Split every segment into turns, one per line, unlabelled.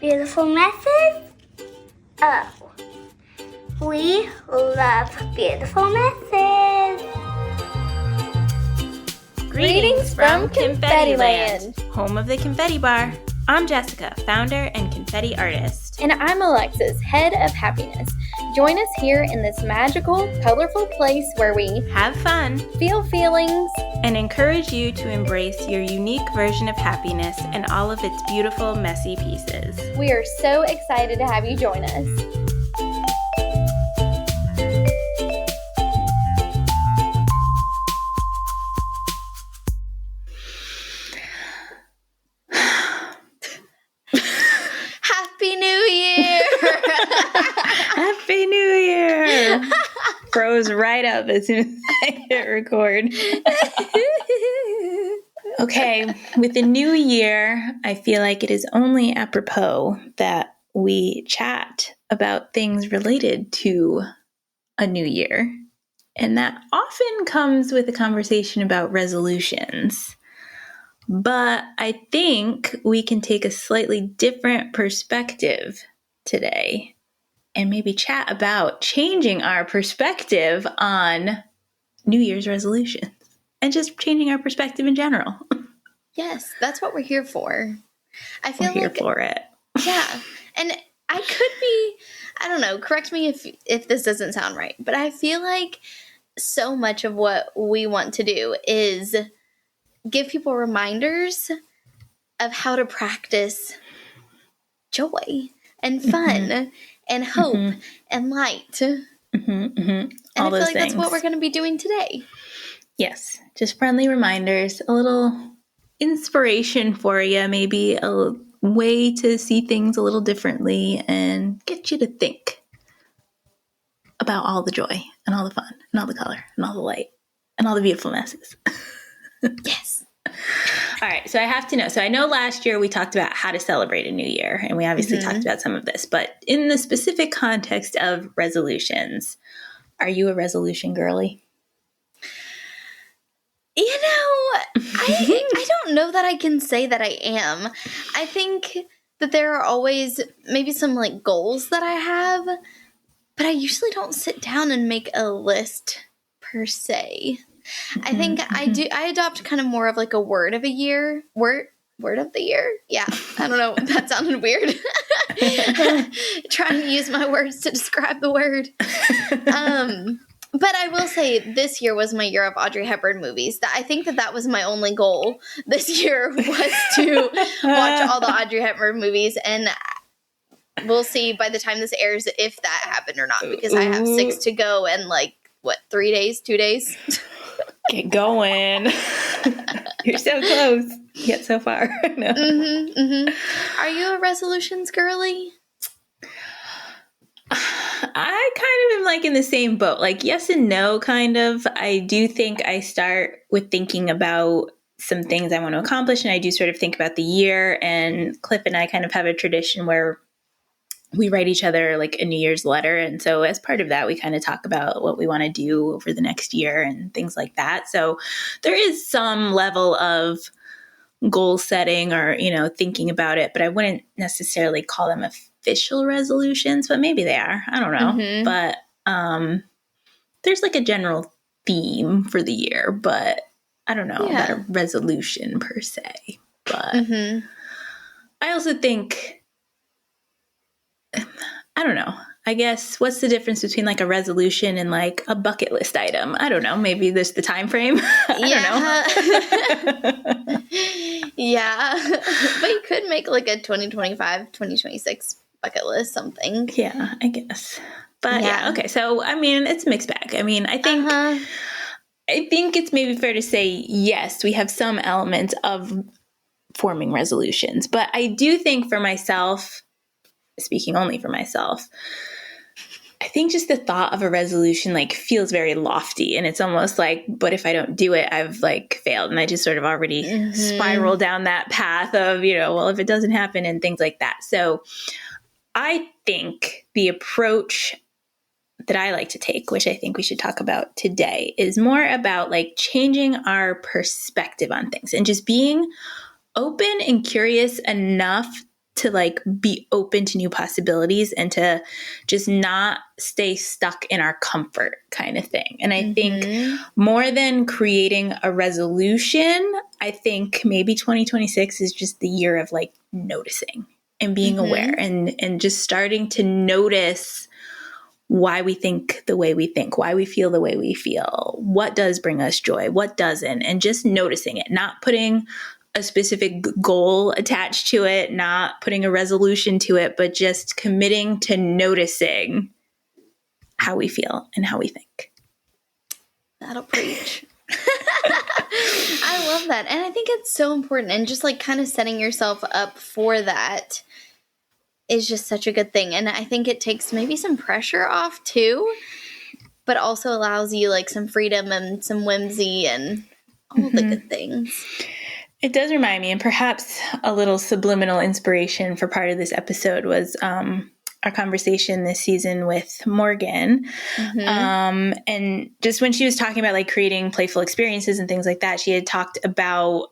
Beautiful message? Oh, we love beautiful messages.
Greetings from Confetti Land,
home of the Confetti Bar. I'm Jessica, founder and confetti artist.
And I'm Alexis, head of happiness. Join us here in this magical, colorful place where we
have fun,
feel feelings,
and encourage you to embrace your unique version of happiness and all of its beautiful, messy pieces.
We are so excited to have you join us.
Happy New Year!
Happy New Year! Froze right up as soon as I hit record. Okay, with the new year, I feel like it is only apropos that we chat about things related to a new year. And that often comes with a conversation about resolutions. But I think we can take a slightly different perspective today and maybe chat about changing our perspective on New Year's resolutions and just changing our perspective in general.
Yes, that's what we're here for. I feel
we're here for it.
Yeah. And I could be, I don't know, correct me if this doesn't sound right, but I feel like so much of what we want to do is give people reminders of how to practice joy and fun and hope and light. And
All
I feel
those
like
things.
that's what we're going to be doing today.
Yes, just friendly reminders, a little inspiration for you, maybe a way to see things a little differently and get you to think about all the joy and all the fun and all the color and all the light and all the beautiful messes.
Yes.
All right, so I have to know. So I know last year we talked about how to celebrate a new year, and we obviously talked about some of this, but in the specific context of resolutions, are you a resolution girly?
You know, I don't know that I can say that I am. I think that there are always maybe some like goals that I have, but I usually don't sit down and make a list per se. I think I adopt kind of more of like a word of the year. Yeah. I don't know. That sounded weird. Trying to use my words to describe the word. But I will say this year was my year of Audrey Hepburn movies. I think that was my only goal this year was to watch all the Audrey Hepburn movies. And we'll see by the time this airs if that happened or not, because I have 6 to go and 2 days?
Get going. You're so close, yet so far. No.
Are you a resolutions girly?
I kind of am in the same boat. Yes and no, kind of. I do think I start with thinking about some things I want to accomplish, and I do sort of think about the year. And Cliff and I kind of have a tradition where we write each other a New Year's letter. And so as part of that, we kind of talk about what we want to do over the next year and things like that. So there is some level of goal setting or, thinking about it, but I wouldn't necessarily call them official resolutions, but maybe they are. I don't know. But there's a general theme for the year, but I don't know about a resolution per se. But I also think, I don't know. I guess what's the difference between a resolution and a bucket list item? I don't know. Maybe there's the time frame. I don't know.
Yeah. But you could make a 2025, 2026 bucket list, something.
Yeah, I guess. But yeah, okay. So, it's a mixed bag. I think it's maybe fair to say, yes, we have some elements of forming resolutions. But I do think for myself, speaking only for myself, I think just the thought of a resolution feels very lofty, and it's almost but if I don't do it, I've failed, and I just sort of already spiral down that path of, well, if it doesn't happen and things like that. So I think the approach that I like to take, which I think we should talk about today, is more about changing our perspective on things and just being open and curious enough to like be open to new possibilities and to just not stay stuck in our comfort kind of thing. And I think more than creating a resolution, I think maybe 2026 is just the year of like noticing and being aware and just starting to notice why we think the way we think, why we feel the way we feel, what does bring us joy, what doesn't, and just noticing it, not putting a specific goal attached to it, not putting a resolution to it, but just committing to noticing how we feel and how we think.
That'll preach. I love that. And I think it's so important. And just like kind of setting yourself up for that is just such a good thing. And I think it takes maybe some pressure off too, but also allows you like some freedom and some whimsy and all the good things.
It does remind me, and perhaps a little subliminal inspiration for part of this episode was our conversation this season with Morgan. And just when she was talking about like creating playful experiences and things like that, she had talked about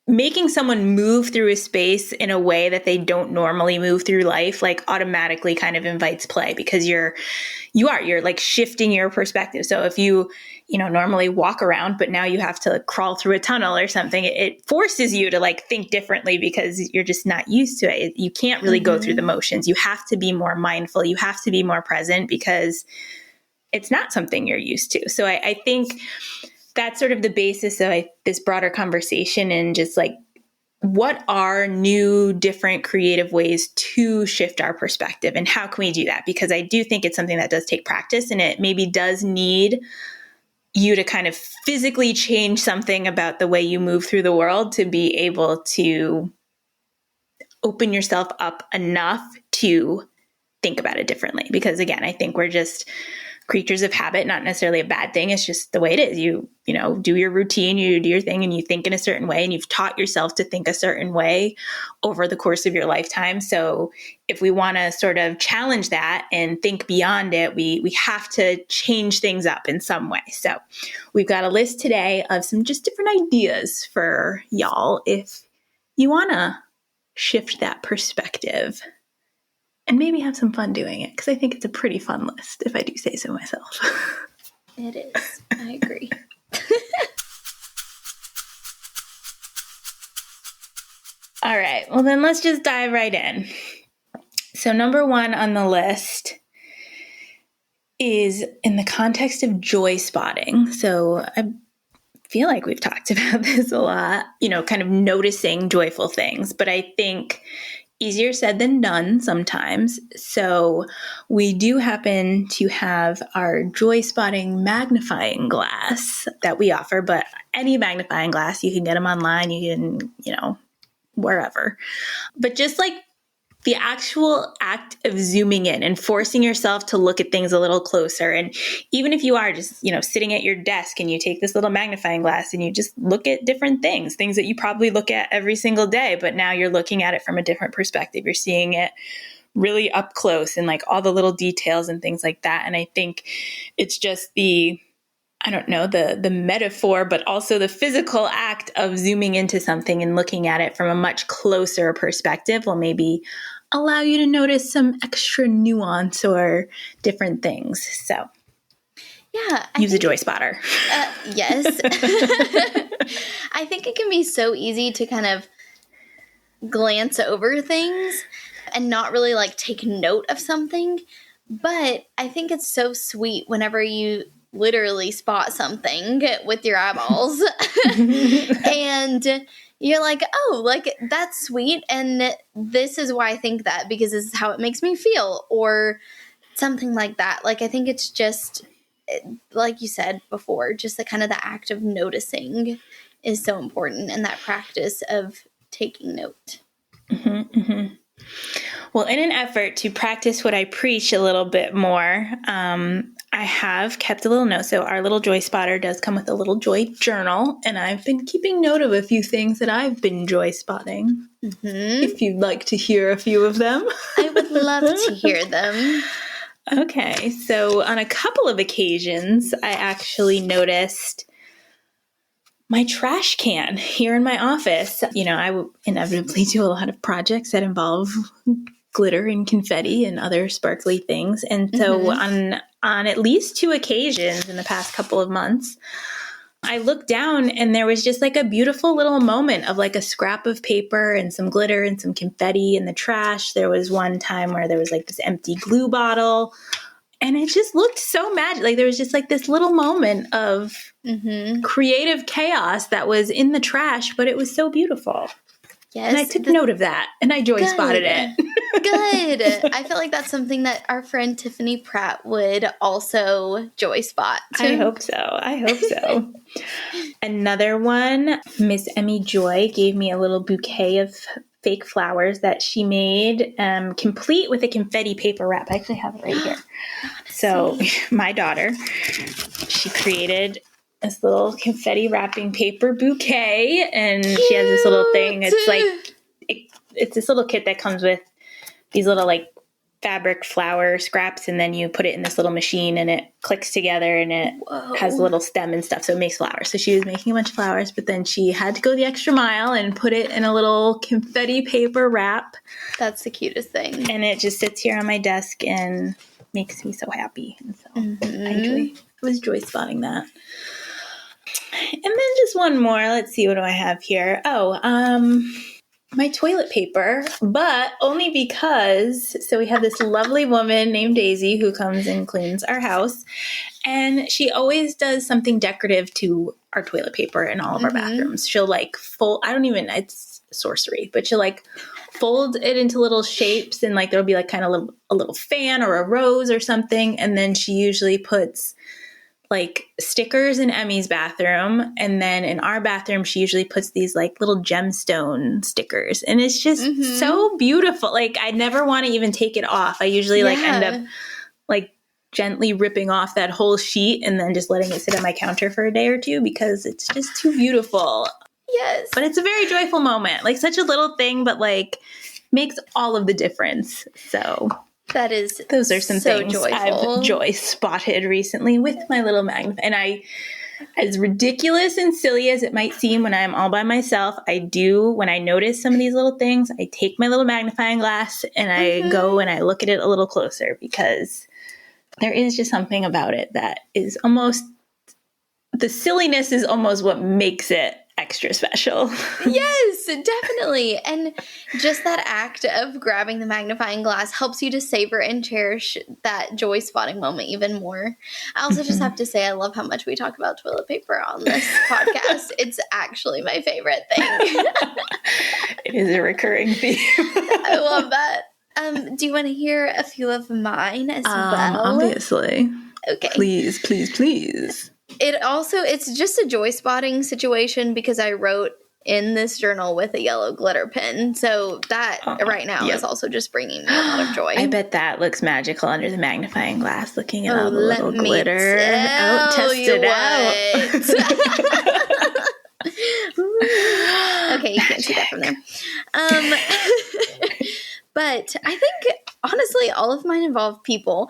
making someone move through a space in a way that they don't normally move through life, like automatically kind of invites play, because you're like shifting your perspective. So if you normally walk around, but now you have to crawl through a tunnel or something, it forces you to like think differently because you're just not used to it. You can't really go through the motions. You have to be more mindful. You have to be more present because it's not something you're used to. So I think that's sort of the basis of this broader conversation, and just like, what are new, different, creative ways to shift our perspective, and how can we do that? Because I do think it's something that does take practice, and it maybe does need you to kind of physically change something about the way you move through the world to be able to open yourself up enough to think about it differently. Because again, I think we're just creatures of habit, not necessarily a bad thing. It's just the way it is. You do your routine, you do your thing, and you think in a certain way, and you've taught yourself to think a certain way over the course of your lifetime. So if we want to sort of challenge that and think beyond it, we have to change things up in some way. So we've got a list today of some just different ideas for y'all if you want to shift that perspective. And maybe have some fun doing it, because I think it's a pretty fun list, if I do say so myself.
It is. I agree.
All right. Well, then let's just dive right in. So number 1 on the list is in the context of joy spotting. So I feel like we've talked about this a lot, kind of noticing joyful things. But I think easier said than done sometimes. So we do happen to have our Joyspotting magnifying glass that we offer, but any magnifying glass, you can get them online, you can, wherever. But just like the actual act of zooming in and forcing yourself to look at things a little closer. And even if you are just, sitting at your desk and you take this little magnifying glass and you just look at different things that you probably look at every single day, but now you're looking at it from a different perspective. You're seeing it really up close and like all the little details and things like that. And I think it's just the metaphor, but also the physical act of zooming into something and looking at it from a much closer perspective will maybe allow you to notice some extra nuance or different things. So
yeah,
use a joy spotter.
Yes. I think it can be so easy to kind of glance over things and not really like take note of something. But I think it's so sweet whenever you literally spot something with your eyeballs and you're like, oh, like that's sweet. And this is why I think that, because this is how it makes me feel, or something like that. Like, I think it's just, like you said before, just the kind of the act of noticing is so important, and that practice of taking note.
Well, in an effort to practice what I preach a little bit more, I have kept a little note. So our little joy spotter does come with a little joy journal, and I've been keeping note of a few things that I've been joy spotting. If you'd like to hear a few of them.
I would love to hear them.
Okay. So on a couple of occasions, I actually noticed my trash can here in my office. I will inevitably do a lot of projects that involve glitter and confetti and other sparkly things. And so on at least 2 occasions in the past couple of months, I looked down and there was just like a beautiful little moment of like a scrap of paper and some glitter and some confetti in the trash. There was one time where there was like this empty glue bottle. And it just looked so magic. Like there was just like this little moment of creative chaos that was in the trash, but it was so beautiful.
Yes.
And I took note of that and I joy spotted it.
Good. I feel like that's something that our friend Tiffany Pratt would also joy spot.
I hope so. Another one, Miss Emmy Joy gave me a little bouquet of fake flowers that she made, complete with a confetti paper wrap. I actually have it right here. So my daughter, she created this little confetti wrapping paper bouquet, and she has this little thing. It's like, it's this little kit that comes with these little like fabric flower scraps, and then you put it in this little machine and it clicks together and it has a little stem and stuff, so it makes flowers. So she was making a bunch of flowers, but then she had to go the extra mile and put it in a little confetti paper wrap.
That's the cutest thing.
And it just sits here on my desk and makes me so happy. And so I was joy spotting that. And then just one more. Let's see, what do I have here? My toilet paper, but only because, so we have this lovely woman named Daisy who comes and cleans our house, and she always does something decorative to our toilet paper in all of our bathrooms. She'll like fold, it's sorcery, but she'll like fold it into little shapes, and like there'll be like kind of a little fan or a rose or something, and then she usually puts like stickers in Emmy's bathroom, and then in our bathroom she usually puts these like little gemstone stickers, and it's just so beautiful. Like I never want to even take it off. I usually like end up like gently ripping off that whole sheet and then just letting it sit on my counter for a day or two because it's just too beautiful.
Yes.
But it's a very joyful moment. Like such a little thing, but like makes all of the difference. So those are some things joyful. I've joy spotted recently with my little magnifying. And as ridiculous and silly as it might seem when I'm all by myself, when I notice some of these little things, I take my little magnifying glass and I go and I look at it a little closer, because there is just something about it that is almost, the silliness is almost what makes it extra special.
Yes, definitely. And just that act of grabbing the magnifying glass helps you to savor and cherish that joy spotting moment even more. I also just have to say I love how much we talk about toilet paper on this podcast. It's actually my favorite thing.
It is a recurring theme.
I love that. Do you want to hear a few of mine as well?
Obviously.
Okay.
Please, please, please.
It's just a joy spotting situation because I wrote in this journal with a yellow glitter pen. So that right now is also just bringing me a lot of joy.
I bet that looks magical under the magnifying glass, looking at all the little glitter. Test it out.
Okay, you can't see that from there. But I think, honestly, all of mine involve people.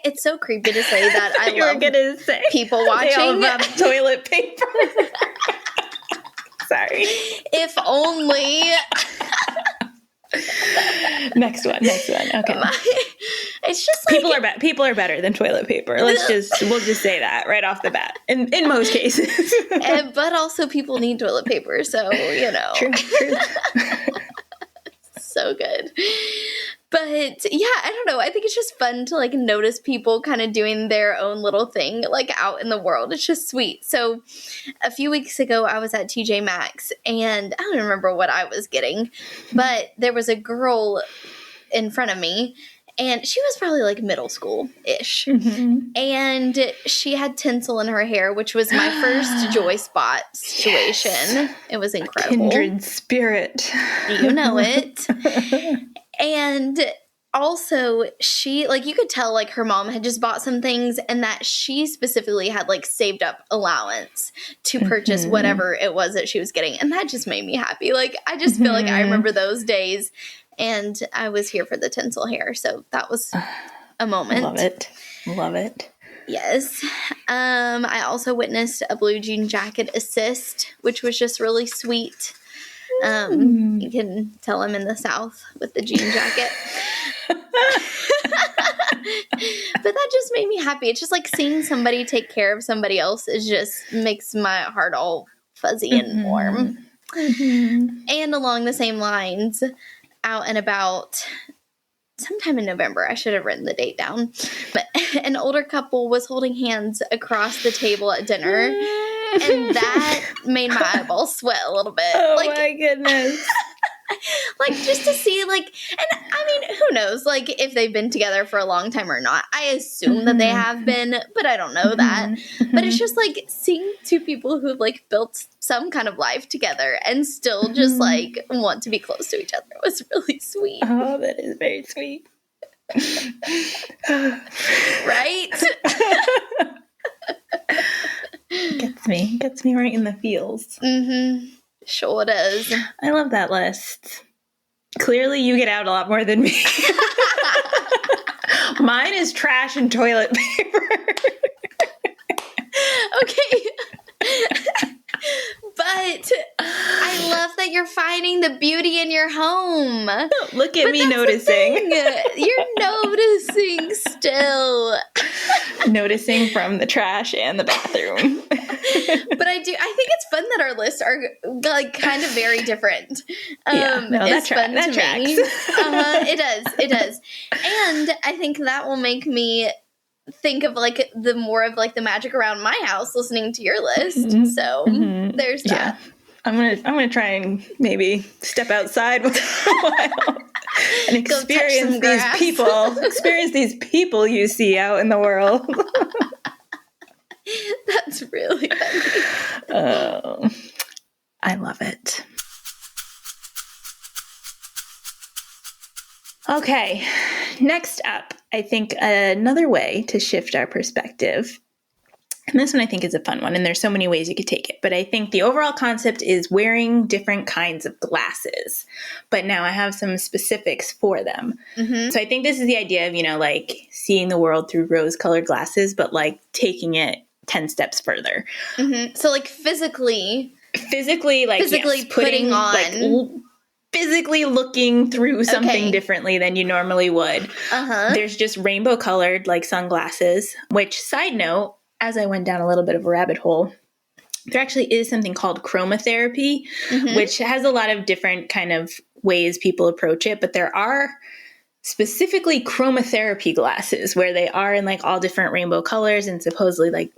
It's so creepy to say that I love people watching. They all involve
toilet paper. Sorry.
If only.
Next one. Okay.
It's just like
people are better than toilet paper. We'll just say that right off the bat. In most cases.
But also people need toilet paper, so
True.
So good. But yeah, I don't know. I think it's just fun to like notice people kind of doing their own little thing like out in the world. It's just sweet. So a few weeks ago I was at TJ Maxx and I don't remember what I was getting, but there was a girl in front of me and she was probably like middle school-ish. And she had tinsel in her hair, which was my first joy spot situation. Yes. It was incredible.
A kindred spirit.
You know it. And also she, like, you could tell like her mom had just bought some things and that she specifically had like saved up allowance to purchase whatever it was that she was getting. And that just made me happy. Like, I just feel like I remember those days and I was here for the tinsel hair. So that was a moment.
Love it.
Yes. I also witnessed a blue jean jacket assist, which was just really sweet. You can tell I'm in the South with the jean jacket. But that just made me happy. It's just like seeing somebody take care of somebody else just makes my heart all fuzzy and warm. And along the same lines, out and about sometime in November, I should have written the date down, but an older couple was holding hands across the table at dinner, and that made my eyeballs sweat a little bit.
Oh, my goodness.
Like, just to see, like, and I mean, who knows, like, if they've been together for a long time or not. I assume that they have been, but I don't know that. But it's just, like, seeing two people who've, like, built some kind of life together and still just, like, want to be close to each other was really sweet.
Oh, that is very sweet.
Right?
Gets me right in the feels.
Sure does.
I love that list. Clearly you get out a lot more than me. Mine is trash and toilet paper.
Okay. But I love that you're finding the beauty in your home.
Look at me noticing.
You're noticing still.
Noticing from the trash and the bathroom.
But I think it's fun that our lists are like kind of very different.
That tracks.
It does. And I think that will make me think of like the more of like the magic around my house listening to your list. So there's that.
I'm gonna try and maybe step outside for a while and experience these people you see out in the world.
That's really funny.
Oh, I love it. Okay, next up, I think another way to shift our perspective, and this one I think is a fun one, and there's so many ways you could take it, but I think the overall concept is wearing different kinds of glasses. But now I have some specifics for them. So I think this is the idea of, like seeing the world through rose-colored glasses, but like taking it 10 steps further.
So like physically
putting
on...
like, physically looking through something differently than you normally would. There's just rainbow colored like sunglasses, which, side note, as I went down a little bit of a rabbit hole, there actually is something called chromotherapy, which has a lot of different kind of ways people approach it. But there are specifically chromotherapy glasses where they are in like all different rainbow colors and supposedly like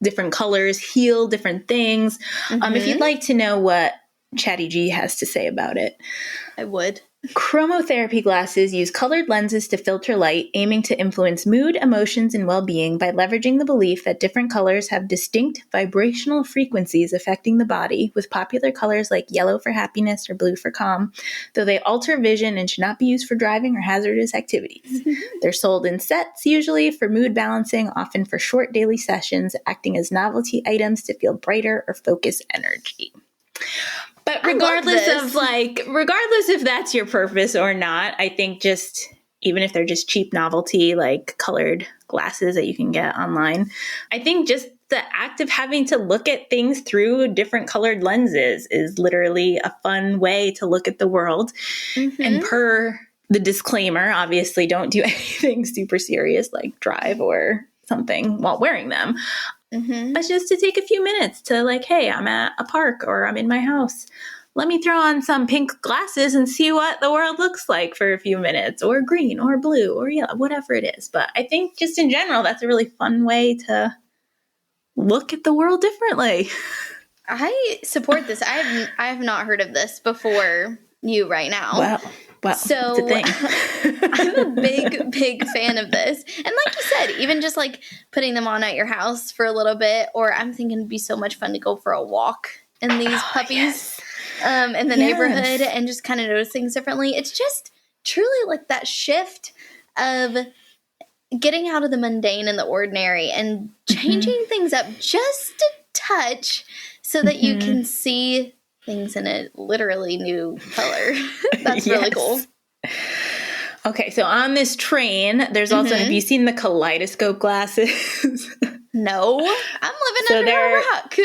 different colors heal different things. If you'd like to know what Chatty G has to say about it,
I would.
Chromotherapy glasses use colored lenses to filter light, aiming to influence mood, emotions, and well-being by leveraging the belief that different colors have distinct vibrational frequencies affecting the body, with popular colors like yellow for happiness or blue for calm, though they alter vision and should not be used for driving or hazardous activities. They're sold in sets, usually for mood balancing, often for short daily sessions, acting as novelty items to feel brighter or focus energy. But regardless if that's your purpose or not, I think just even if they're just cheap novelty, like colored glasses that you can get online, I think just the act of having to look at things through different colored lenses is literally a fun way to look at the world. And per the disclaimer, obviously don't do anything super serious like drive or something while wearing them. But just to take a few minutes to like, hey, I'm at a park or I'm in my house. Let me throw on some pink glasses and see what the world looks like for a few minutes, or green or blue or yellow, whatever it is. But I think just in general, that's a really fun way to look at the world differently.
I support this. I have not heard of this before you right now.
Well,
so
it's a thing.
I'm a big fan of this. And like you said, even just like putting them on at your house for a little bit, or I'm thinking it'd be so much fun to go for a walk in these puppies in the neighborhood and just kind of notice things differently. It's just truly like that shift of getting out of the mundane and the ordinary and changing things up just a touch so that you can see things in a literally new color. That's really cool.
Okay, so on this train, there's also, have you seen the kaleidoscope glasses?
No, I'm living under a rock.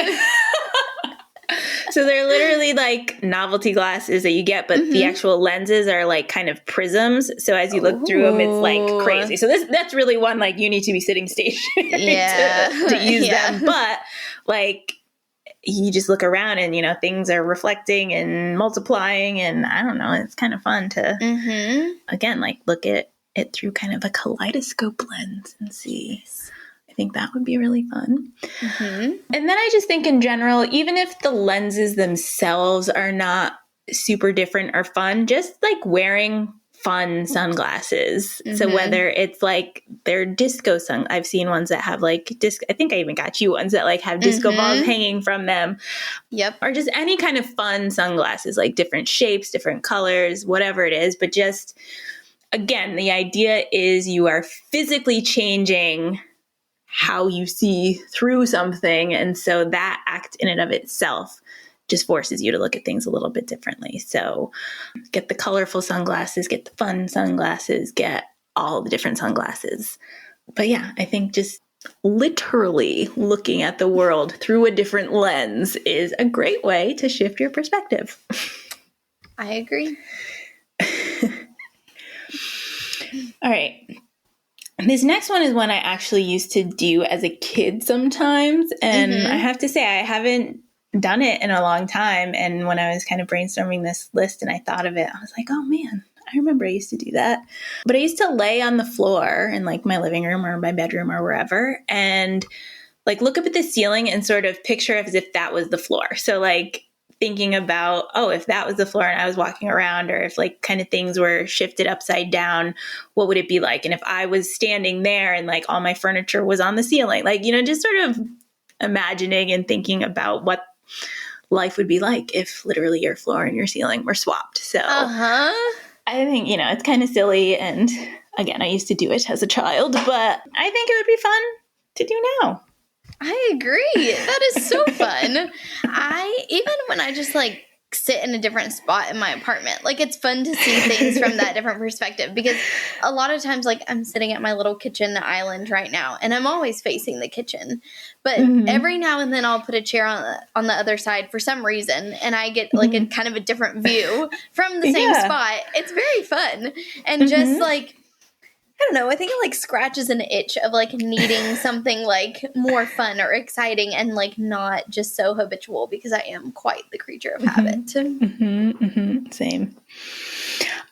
So they're literally like novelty glasses that you get, but the actual lenses are like kind of prisms. So as you look through them, it's like crazy. So that's really one, like you need to be sitting stationary to use them. But like you just look around and, you know, things are reflecting and multiplying. And I don't know, it's kind of fun to, again, like look at it through kind of a kaleidoscope lens and see. I think that would be really fun. And then I just think in general, even if the lenses themselves are not super different or fun, just like wearing fun sunglasses. So whether it's like they're disco I've seen ones that have like disc. I think I even got you ones that like have disco balls hanging from them.
Yep.
Or just any kind of fun sunglasses, like different shapes, different colors, whatever it is. But just, again, the idea is you are physically changing how you see through something. And so that act in and of itself just forces you to look at things a little bit differently. So get the colorful sunglasses, get the fun sunglasses, get all the different sunglasses. But yeah, I think just literally looking at the world through a different lens is a great way to shift your perspective.
I agree.
All right. This next one is one I actually used to do as a kid sometimes. And I have to say, I haven't done it in a long time. And when I was kind of brainstorming this list and I thought of it, I was like, oh man, I remember I used to do that. But I used to lay on the floor in like my living room or my bedroom or wherever and like look up at the ceiling and sort of picture as if that was the floor. So like thinking about, oh, if that was the floor and I was walking around, or if like kind of things were shifted upside down, what would it be like? And if I was standing there and like all my furniture was on the ceiling, like, you know, just sort of imagining and thinking about what life would be like if literally your floor and your ceiling were swapped. So I think, you know, it's kind of silly. And again, I used to do it as a child, but I think it would be fun to do now.
I agree. That is so fun. Even when I just like sit in a different spot in my apartment, like it's fun to see things from that different perspective, because a lot of times like I'm sitting at my little kitchen island right now and I'm always facing the kitchen, but every now and then I'll put a chair on the other side for some reason and I get like a kind of a different view from the same spot. It's very fun. And just like, I don't know, I think it like scratches an itch of like needing something like more fun or exciting and like not just so habitual, because I am quite the creature of habit.
Same.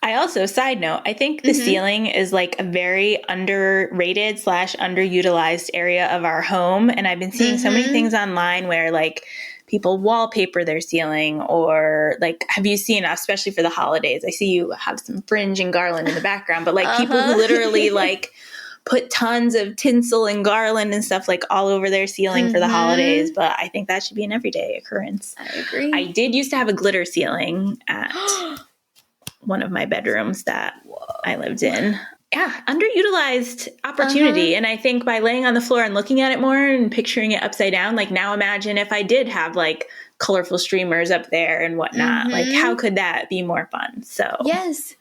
I also, side note, I think the ceiling is like a very underrated / underutilized area of our home. And I've been seeing so many things online where like people wallpaper their ceiling, or like, have you seen, especially for the holidays, I see you have some fringe and garland in the background, but like people who literally like put tons of tinsel and garland and stuff like all over their ceiling for the holidays. But I think that should be an everyday occurrence.
I agree.
I did used to have a glitter ceiling at one of my bedrooms that I lived in. Yeah, underutilized opportunity. And I think by laying on the floor and looking at it more and picturing it upside down, like now imagine if I did have like colorful streamers up there and whatnot, like how could that be more fun? So
yes.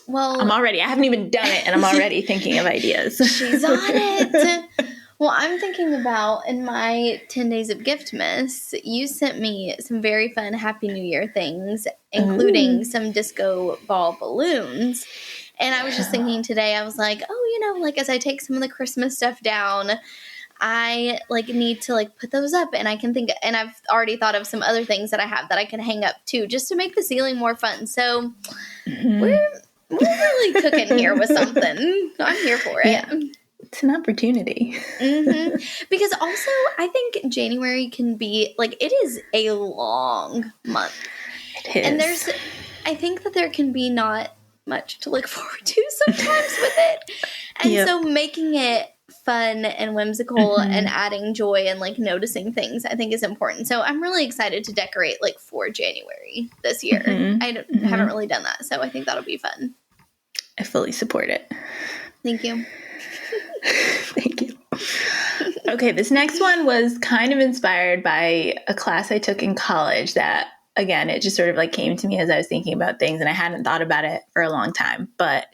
Well,
I haven't even done it and I'm already thinking of ideas.
She's on it. Well, I'm thinking about in my 10 days of Giftmas, you sent me some very fun Happy New Year things, including some disco ball balloons. And I was just thinking today, I was like, oh, you know, like as I take some of the Christmas stuff down, I like need to like put those up, and I can think, and I've already thought of some other things that I have that I can hang up too, just to make the ceiling more fun. So we're really cooking here with something. I'm here for it.
Yeah. It's an opportunity.
Because also, I think January can be like, it is a long month.
It is.
And I think that there can be not much to look forward to sometimes with it. And so making it fun and whimsical and adding joy and like noticing things, I think is important. So I'm really excited to decorate like for January this year. I haven't really done that. So I think that'll be fun.
I fully support it.
Thank you.
Thank you. Okay, this next one was kind of inspired by a class I took in college that, again, it just sort of like came to me as I was thinking about things, and I hadn't thought about it for a long time. But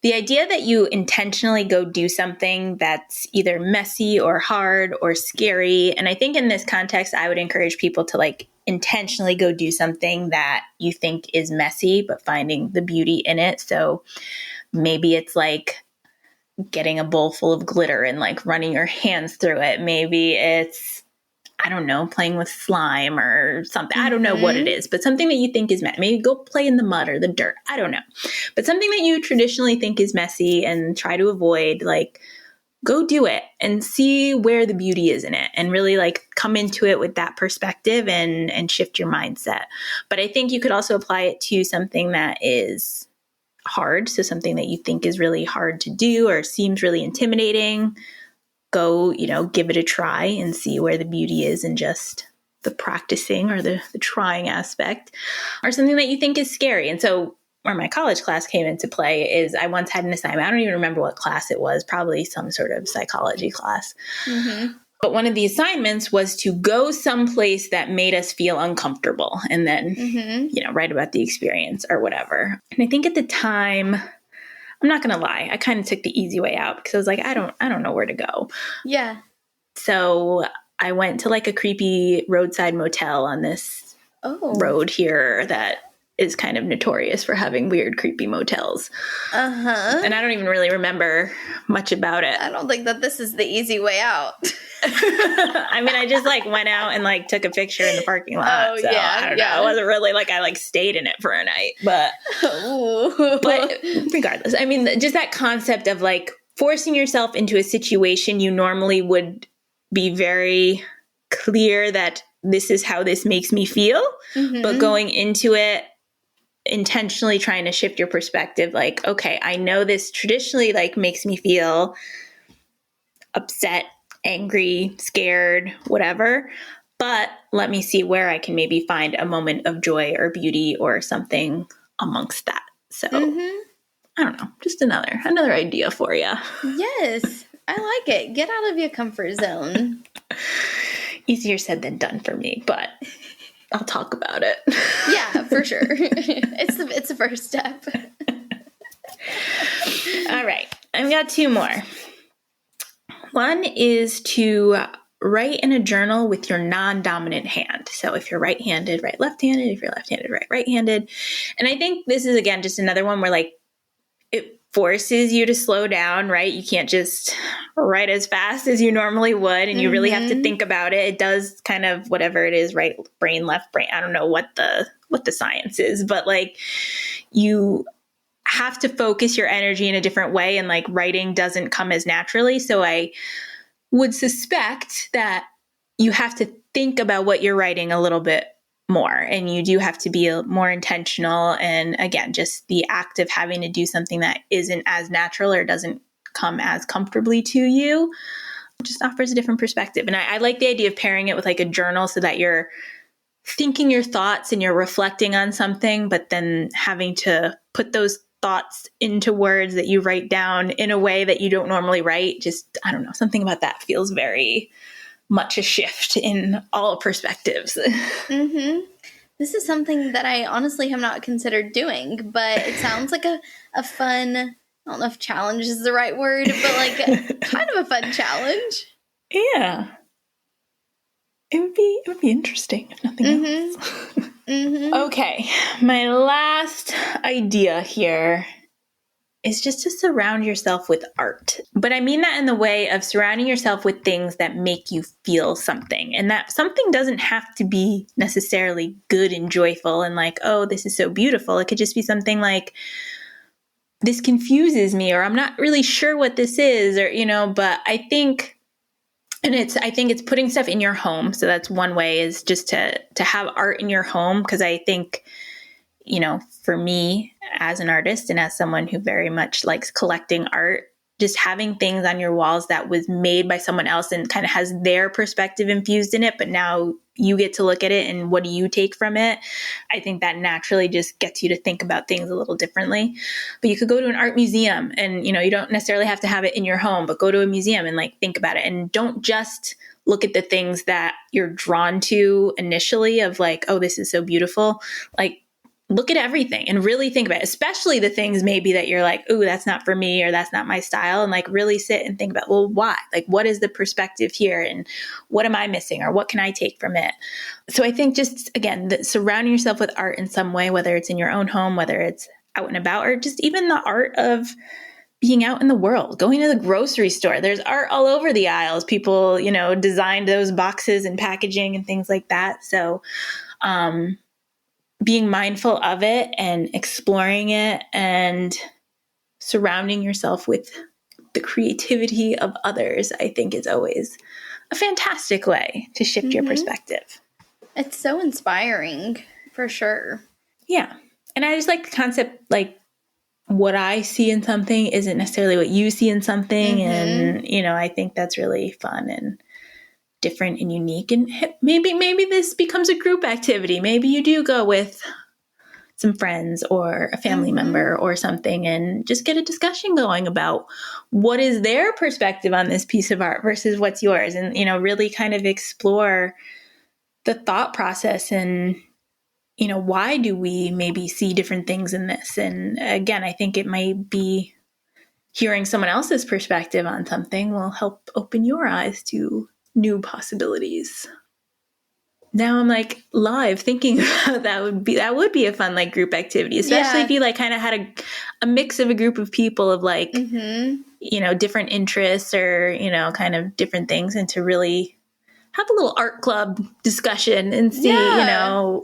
the idea that you intentionally go do something that's either messy or hard or scary. And I think in this context, I would encourage people to like intentionally go do something that you think is messy, but finding the beauty in it. So maybe it's like getting a bowl full of glitter and like running your hands through it. Maybe it's, I don't know, playing with slime or something. I don't know what it is, but something that you think is messy. Maybe go play in the mud or the dirt. I don't know. But something that you traditionally think is messy and try to avoid, like go do it and see where the beauty is in it and really like come into it with that perspective and shift your mindset. But I think you could also apply it to something that is hard. So something that you think is really hard to do or seems really intimidating. Go, give it a try and see where the beauty is in just the practicing or the trying aspect, or something that you think is scary. And so where my college class came into play is I once had an assignment. I don't even remember what class it was, probably some sort of psychology class. Mm-hmm. But one of the assignments was to go someplace that made us feel uncomfortable and then, write about the experience or whatever. And I think at the time, I'm not going to lie, I kind of took the easy way out because I was like, I don't know where to go.
Yeah.
So I went to like a creepy roadside motel on this road here that is kind of notorious for having weird, creepy motels. And I don't even really remember much about it.
I don't think that this is the easy way out.
I mean, I just like went out and like took a picture in the parking lot. I don't know. It wasn't really like I like stayed in it for a night, but regardless, I mean, just that concept of like forcing yourself into a situation you normally would be very clear that this is how this makes me feel, but going into it intentionally trying to shift your perspective, like, okay, I know this traditionally like makes me feel upset, angry, scared, whatever, but let me see where I can maybe find a moment of joy or beauty or something amongst that. So I don't know, just another idea for you.
Yes, I like it. Get out of your comfort zone.
Easier said than done for me, but I'll talk about it.
Yeah, for sure. It's the first step.
All right. I've got two more. One is to write in a journal with your non-dominant hand. So if you're right-handed, write left-handed. If you're left-handed, write right-handed. And I think this is, again, just another one where like it forces you to slow down, right? You can't just write as fast as you normally would, and you really have to think about it. It does kind of whatever it is, right brain, left brain. I don't know what the science is, but like you have to focus your energy in a different way, and like writing doesn't come as naturally. So I would suspect that you have to think about what you're writing a little bit more, and you do have to be more intentional. And again, just the act of having to do something that isn't as natural or doesn't come as comfortably to you just offers a different perspective. And I like the idea of pairing it with like a journal so that you're thinking your thoughts and you're reflecting on something, but then having to put those thoughts into words that you write down in a way that you don't normally write. Just, I don't know, something about that feels very much a shift in all perspectives.
This is something that I honestly have not considered doing, but it sounds like a fun, I don't know if challenge is the right word, but like kind of a fun challenge.
Yeah. It would be interesting if nothing else. Okay. My last idea here is just to surround yourself with art. But I mean that in the way of surrounding yourself with things that make you feel something. And that something doesn't have to be necessarily good and joyful and like, oh, this is so beautiful. It could just be something like, this confuses me, or I'm not really sure what this is, or, but I think it's putting stuff in your home. So that's one way, is just to have art in your home. Because I think, for me as an artist and as someone who very much likes collecting art, just having things on your walls that was made by someone else and kind of has their perspective infused in it, but now you get to look at it and what do you take from it? I think that naturally just gets you to think about things a little differently. But you could go to an art museum and, you don't necessarily have to have it in your home, but go to a museum and like think about it, and don't just look at the things that you're drawn to initially of like, oh, this is so beautiful. Like, look at everything and really think about it, especially the things maybe that you're like, ooh, that's not for me or that's not my style. And like really sit and think about, well, why? Like, what is the perspective here and what am I missing or what can I take from it? So I think just, again, surrounding yourself with art in some way, whether it's in your own home, whether it's out and about, or just even the art of being out in the world, going to the grocery store. There's art all over the aisles. People, designed those boxes and packaging and things like that. So, being mindful of it and exploring it and surrounding yourself with the creativity of others, I think is always a fantastic way to shift your perspective.
It's so inspiring, for sure.
Yeah. And I just like the concept, like what I see in something isn't necessarily what you see in something. And, I think that's really fun and different and unique. And maybe this becomes a group activity. Maybe you do go with some friends or a family member or something and just get a discussion going about what is their perspective on this piece of art versus what's yours. And, really kind of explore the thought process and, why do we maybe see different things in this? And again, I think it might be hearing someone else's perspective on something will help open your eyes to new possibilities. Now I'm like live thinking about that would be a fun like group activity, especially if you like kind of had a mix of a group of people of like, different interests or, kind of different things, and to really have a little art club discussion and see,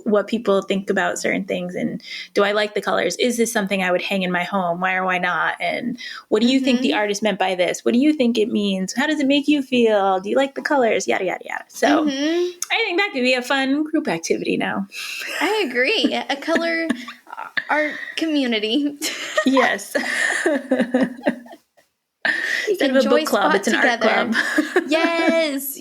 what people think about certain things. And do I like the colors? Is this something I would hang in my home? Why or why not? And what do you think the artist meant by this? What do you think it means? How does it make you feel? Do you like the colors? Yada, yada, yada. So I think that could be a fun group activity now.
I agree. A color art community.
Yes. Instead of a book club, it's an art club.
Yes.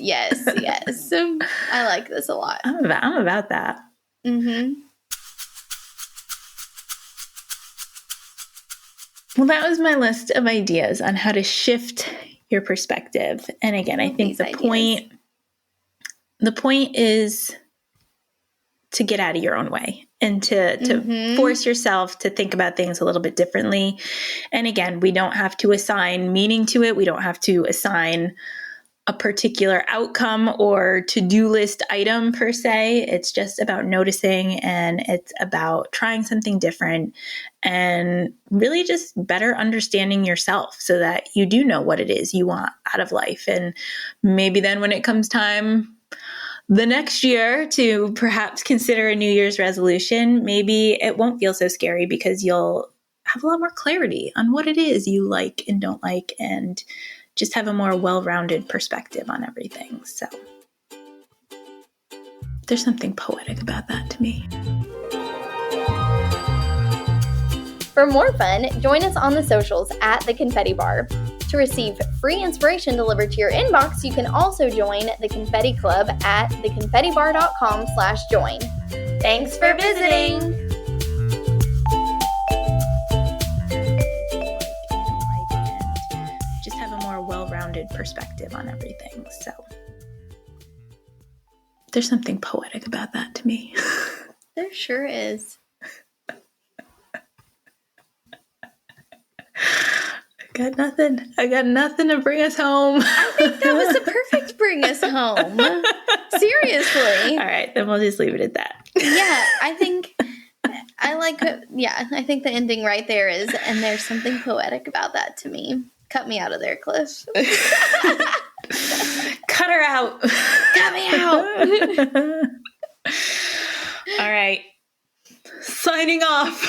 I like this a lot.
I'm about that. Well, that was my list of ideas on how to shift your perspective. And again, I think the point is to get out of your own way and to force yourself to think about things a little bit differently. And again, we don't have to assign meaning to it. We don't have to assign a particular outcome or to-do list item per se. It's just about noticing, and it's about trying something different and really just better understanding yourself so that you do know what it is you want out of life. And maybe then when it comes time the next year to perhaps consider a New Year's resolution, maybe it won't feel so scary because you'll have a lot more clarity on what it is you like and don't like, and just have a more well-rounded perspective on everything. So there's something poetic about that to me.
For more fun, join us on the socials at The Confetti Bar. To receive free inspiration delivered to your inbox, you can also join the Confetti Club at theconfettibar.com/join. Thanks for visiting!
Just have a more well-rounded perspective on everything. So there's something poetic about that to me.
There sure is.
I got nothing to bring us home.
I think that was a perfect bring us home. Seriously.
All right, then we'll just leave it at that.
Yeah, I think the ending right there is, and there's something poetic about that to me. Cut me out of there, Cliff.
Cut her out.
Cut me out.
All right. Signing off.